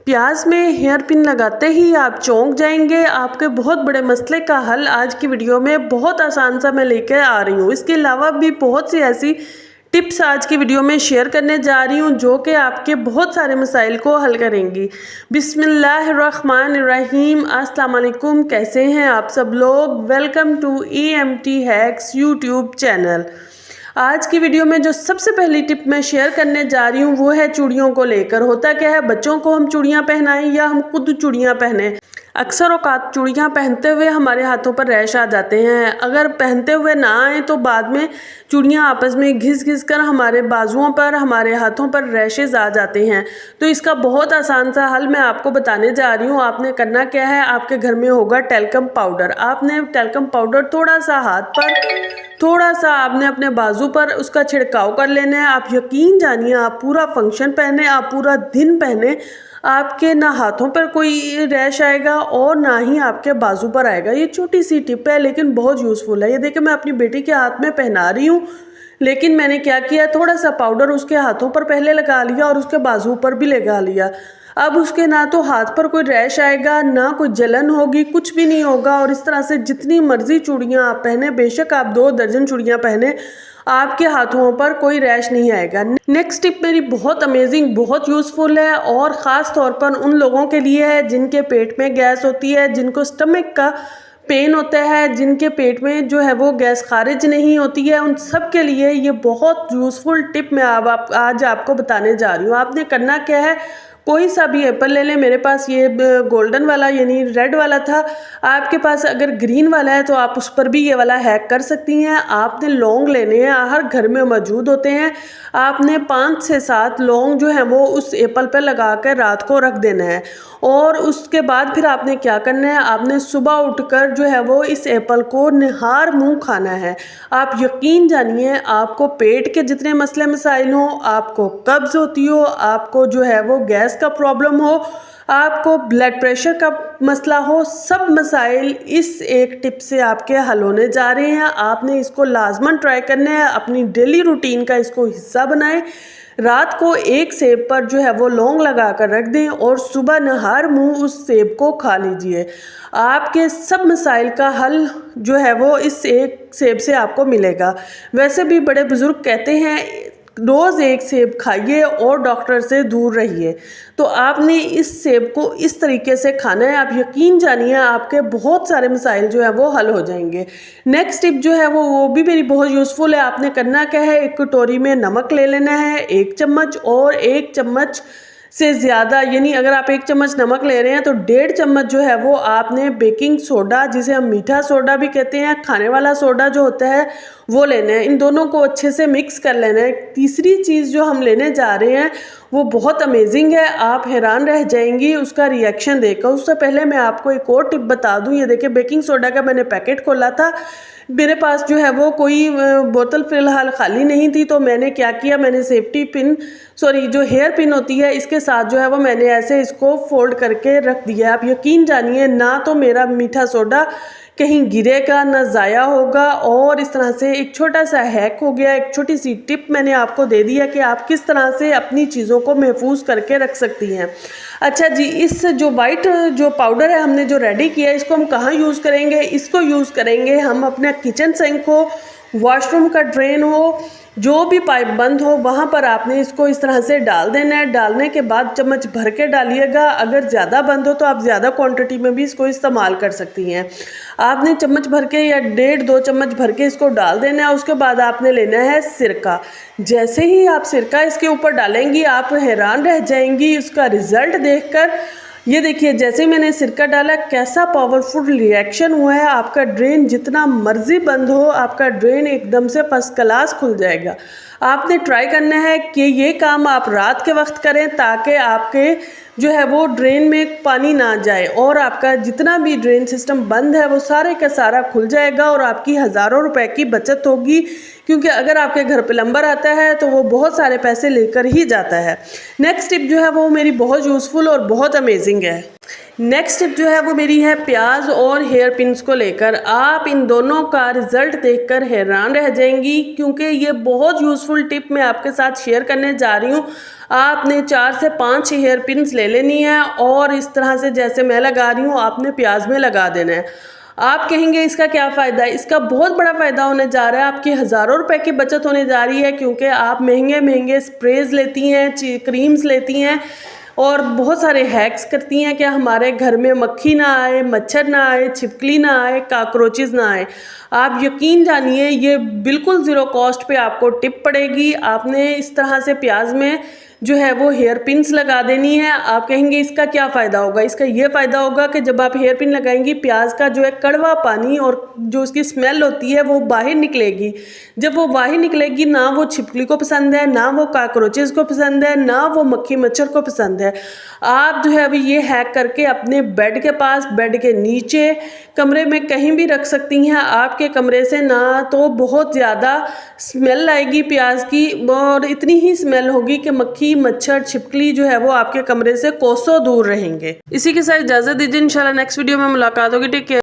प्याज में hair pin लगाते ही आप चौंक जाएंगे। आपके बहुत बड़े मसले का हल आज की वीडियो में बहुत आसान सा मैं लेकर आ रही हूँ। इसके अलावा भी बहुत सी ऐसी टिप्स आज की वीडियो में शेयर करने जा रही हूँ जो कि आपके बहुत सारे मसाइल को हल करेंगी। बिस्मिल्लाहिर्रहमानिर्रहीम। अस्सलाम वालेकुम, कैसे हैं आप सब लोग। Welcome to EMT hacks YouTube channel. आज की वीडियो में जो सबसे पहली टिप मैं शेयर करने जा रही हूँ वो है चूड़ियों को लेकर। होता क्या है, बच्चों को हम चूड़ियाँ पहनाएं या हम खुद चूड़ियाँ पहने, अक्सर औकात चूड़ियाँ पहनते हुए हमारे हाथों पर रैश आ जाते हैं। अगर पहनते हुए ना आए तो बाद में चूड़ियाँ आपस में घिस घिस कर हमारे बाजुओं पर, हमारे हाथों पर रैशेज आ जाते हैं। तो इसका बहुत आसान सा हल मैं आपको बताने जा रही हूँ। आपने करना क्या है, आपके घर में होगा टैल्कम पाउडर। आपने टैल्कम पाउडर थोड़ा सा हाथ पर, थोड़ा सा आपने अपने बाजू पर उसका छिड़काव कर लेना है। आप यकीन जानिए, आप पूरा फंक्शन पहने, आप पूरा दिन पहने, आपके ना हाथों पर कोई रैश आएगा और ना ही आपके बाजू पर आएगा। ये छोटी सी टिप है लेकिन बहुत यूज़फुल है। ये देखिए, मैं अपनी बेटी के हाथ में पहना रही हूँ, लेकिन मैंने क्या किया, थोड़ा सा पाउडर उसके हाथों पर पहले लगा लिया और उसके बाजू पर भी लगा लिया। अब उसके ना तो हाथ पर कोई रैश आएगा, ना कोई जलन होगी, कुछ भी नहीं होगा। और इस तरह से जितनी मर्जी चूड़ियाँ आप पहने, बेशक आप 2 दर्जन चूड़ियाँ पहने, आपके हाथों पर कोई रैश नहीं आएगा। नेक्स्ट टिप मेरी बहुत अमेजिंग, बहुत यूज़फुल है और ख़ास तौर पर उन लोगों के लिए है जिनके पेट में गैस होती है, जिनको स्टमक का पेन होता है, जिनके पेट में जो है वो गैस खारिज नहीं होती है। उन सब के लिए ये बहुत यूज़फुल टिप मैं आज आपको बताने जा रही हूँ। आपने करना क्या है, कोई सा भी एप्पल ले लें। मेरे पास ये गोल्डन वाला यानी रेड वाला था। आपके पास अगर ग्रीन वाला है तो आप उस पर भी ये वाला हैक कर सकती हैं। आपने लौंग लेने हैं, हर घर में मौजूद होते हैं। आपने 5 से 7 लौंग जो है वो उस एप्पल पर लगा कर रात को रख देना है। और उसके बाद फिर आपने क्या करना है, आपने सुबह उठकर जो है वो इस एप्पल को निहार मुंह खाना है। आप यकीन जानिए, आपको पेट के जितने मसले मसाइल हों, आपको कब्ज़ होती हो, आपको जो है वो गैस का प्रॉब्लम हो, आपको ब्लड प्रेशर का मसला हो, सब मसाइल इस एक टिप से आपके हल होने जा रहे हैं। आपने इसको लाजमन ट्राई करना है, अपनी डेली रूटीन का इसको हिस्सा बनाएं। रात को एक सेब पर जो है वो लौंग लगा कर रख दें और सुबह नहार मुंह उस सेब को खा लीजिए। आपके सब मसाइल का हल जो है वो इस एक सेब से आपको मिलेगा। वैसे भी बड़े बुजुर्ग कहते हैं रोज़ एक सेब खाइए और डॉक्टर से दूर रहिए। तो आपने इस सेब को इस तरीके से खाना है। आप यकीन जानिए, आपके बहुत सारे मसाइल जो है वो हल हो जाएंगे। नेक्स्ट टिप जो है वो भी मेरी बहुत यूज़फुल है। आपने करना क्या है, एक कटोरी में नमक ले लेना है, 1 चम्मच, और 1 चम्मच से ज़्यादा, यानी अगर आप 1 चम्मच नमक ले रहे हैं तो 1.5 चम्मच जो है वो आपने बेकिंग सोडा, जिसे हम मीठा सोडा भी कहते हैं, खाने वाला सोडा जो होता है वो लेना है। इन दोनों को अच्छे से मिक्स कर लेना है। तीसरी चीज़ जो हम लेने जा रहे हैं वो बहुत अमेजिंग है, आप हैरान रह जाएंगी उसका रिएक्शन देखकर। उससे पहले मैं आपको एक और टिप बता दूं। ये देखिए, बेकिंग सोडा का मैंने पैकेट खोला था। मेरे पास जो है वो कोई बोतल फ़िलहाल खाली नहीं थी, तो मैंने क्या किया, मैंने सेफ्टी पिन, सॉरी जो हेयर पिन होती है, इसके साथ जो है वो मैंने ऐसे इसको फोल्ड करके रख दिया। आप यकीन जानिए, ना तो मेरा मीठा सोडा कहीं गिरेगा, ना ज़ाया होगा। और इस तरह से एक छोटा सा हैक हो गया, एक छोटी सी टिप मैंने आपको दे दी है कि आप किस तरह से अपनी चीज़ों को महफूज करके रख सकती हैं। अच्छा जी, इस जो वाइट जो पाउडर है हमने जो रेडी किया है, इसको हम कहाँ यूज़ करेंगे, इसको यूज़ करेंगे हम अपना किचन सिंक हो, वॉशरूम का ड्रेन हो, जो भी पाइप बंद हो वहाँ पर आपने इसको इस तरह से डाल देना है। डालने के बाद चम्मच भर के डालिएगा। अगर ज़्यादा बंद हो तो आप ज़्यादा क्वांटिटी में भी इसको इस्तेमाल कर सकती हैं। आपने चम्मच भर के या 1.5-2 चम्मच भर के इसको डाल देना है। उसके बाद आपने लेना है सिरका। जैसे ही आप सिरका इसके ऊपर डालेंगी, आप हैरान रह जाएंगी उसका रिज़ल्ट देखकर। ये देखिए, जैसे मैंने सिरका डाला, कैसा पावरफुल रिएक्शन हुआ है। आपका ड्रेन जितना मर्जी बंद हो, आपका ड्रेन एकदम से फर्स्ट क्लास खुल जाएगा। आपने ट्राई करना है कि ये काम आप रात के वक्त करें ताकि आपके जो है वो ड्रेन में पानी ना जाए और आपका जितना भी ड्रेन सिस्टम बंद है वो सारे का सारा खुल जाएगा और आपकी हज़ारों रुपए की बचत होगी। क्योंकि अगर आपके घर प्लम्बर आता है तो वो बहुत सारे पैसे लेकर ही जाता है। नेक्स्ट टिप जो है वो मेरी बहुत यूज़फुल और बहुत अमेजिंग है। नेक्स्ट टिप जो है वो मेरी है प्याज और हेयर पिन्स को लेकर। आप इन दोनों का रिजल्ट देखकर हैरान रह जाएंगी, क्योंकि ये बहुत यूज़फुल टिप मैं आपके साथ शेयर करने जा रही हूँ। आपने 4 से 5 हेयर पिन्स ले लेनी है और इस तरह से जैसे मैं लगा रही हूँ आपने प्याज में लगा देना है। आप कहेंगे इसका क्या फ़ायदा है? इसका बहुत बड़ा फ़ायदा होने जा रहा है। आपकी हज़ारों रुपए की बचत होने जा रही है, क्योंकि आप महंगे महंगे स्प्रेज लेती हैं, क्रीम्स लेती हैं और बहुत सारे हैक्स करती हैं कि हमारे घर में मक्खी ना आए, मच्छर ना आए, छिपकली ना आए, काकरोचेस ना आए। आप यकीन जानिए ये बिल्कुल ज़ीरो कॉस्ट पे आपको टिप पड़ेगी। आपने इस तरह से प्याज में जो है वो हेयर पिन्स लगा देनी है। आप कहेंगे इसका क्या फ़ायदा होगा? इसका ये फ़ायदा होगा कि जब आप हेयर पिन लगाएंगी प्याज का जो है कड़वा पानी और जो उसकी स्मेल होती है वो बाहर निकलेगी। जब वो बाहर निकलेगी ना वो छिपकली को पसंद है, ना वो काकरोचेस को पसंद है, ना वो मक्खी मच्छर को पसंद है। आप जो है अभी ये हैक करके अपने बेड के पास, बेड के नीचे, कमरे में कहीं भी रख सकती हैं। आपके कमरे से ना तो बहुत ज़्यादा स्मेल आएगी प्याज की और इतनी ही स्मेल होगी कि मक्खी मच्छर छिपकली जो है वो आपके कमरे से कोसों दूर रहेंगे। इसी के साथ इजाजत दीजिए, इंशाल्लाह नेक्स्ट वीडियो में मुलाकात होगी। Take care.